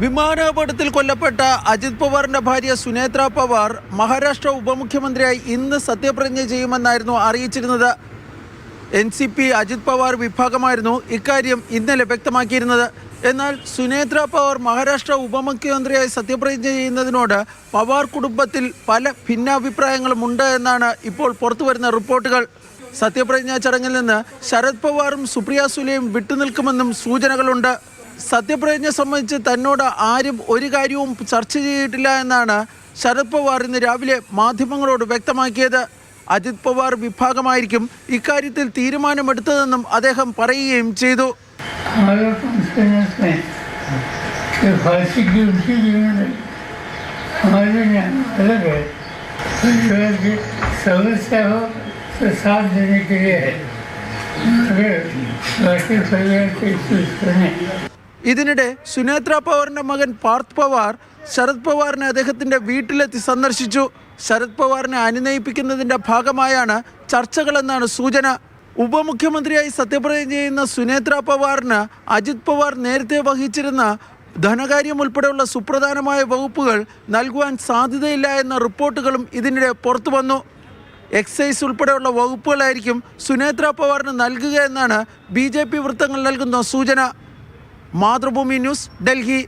വിമാനാപകടത്തിൽ കൊല്ലപ്പെട്ട അജിത് പവാറിന്റെ ഭാര്യ സുനേത്ര പവാർ മഹാരാഷ്ട്ര ഉപമുഖ്യമന്ത്രിയായി ഇന്ന് സത്യപ്രതിജ്ഞ ചെയ്യുമെന്നായിരുന്നു അറിയിച്ചിരുന്നത്. NCP അജിത് പവാർ വിഭാഗമായിരുന്നു ഇക്കാര്യം ഇന്നലെ വ്യക്തമാക്കിയിരുന്നത്. എന്നാൽ സുനേത്ര പവാർ മഹാരാഷ്ട്ര ഉപമുഖ്യമന്ത്രിയായി സത്യപ്രതിജ്ഞ ചെയ്യുന്നതിനോട് പവാർ കുടുംബത്തിൽ പല ഭിന്നാഭിപ്രായങ്ങളുമുണ്ട് എന്നാണ് ഇപ്പോൾ പുറത്തുവരുന്ന റിപ്പോർട്ടുകൾ. സത്യപ്രതിജ്ഞാ ചടങ്ങിൽ നിന്ന് ശരത് പവാറും സുപ്രിയ സുലെയും വിട്ടുനിൽക്കുമെന്നും സൂചനകളുണ്ട്. സത്യപ്രതിജ്ഞ സംബന്ധിച്ച് തന്നോട് ആരും ഒരു കാര്യവും ചർച്ച ചെയ്തിട്ടില്ല എന്നാണ് ശരത് പവാർ ഇന്ന് രാവിലെ മാധ്യമങ്ങളോട് വ്യക്തമാക്കിയത്. അജിത് പവാർ വിഭാഗമായിരിക്കും ഇക്കാര്യത്തിൽ തീരുമാനമെടുത്തതെന്നും അദ്ദേഹം പറയുകയും ചെയ്തു. ഇതിനിടെ സുനേത്ര പവാറിന്റെ മകൻ പാർത്ത് പവാർ ശരത് പവാറിനെ അദ്ദേഹത്തിന്റെ വീട്ടിലെത്തി സന്ദർശിച്ചു. ശരത് പവാറിനെ അനുനയിപ്പിക്കുന്നതിന്റെ ഭാഗമായാണ് ചർച്ചകളെന്നാണ് സൂചന. ഉപമുഖ്യമന്ത്രിയായി സത്യപ്രതിജ്ഞ ചെയ്യുന്ന സുനേത്ര പവാറിന് അജിത് പവാർ നേരത്തെ വഹിച്ചിരുന്ന ധനകാര്യം ഉൾപ്പെടെയുള്ള സുപ്രധാനമായ വകുപ്പുകൾ നൽകുവാൻ സാധ്യതയില്ല എന്ന റിപ്പോർട്ടുകളും ഇതിനിടെ പുറത്തു വന്നു. എക്സൈസ് ഉൾപ്പെടെയുള്ള വകുപ്പുകളായിരിക്കും സുനേത്ര പവാറിന് നൽകുക എന്നാണ് BJP വൃത്തങ്ങൾ നൽകുന്ന സൂചന. മാതൃഭൂമി ന്യൂസ്, ഡൽഹി.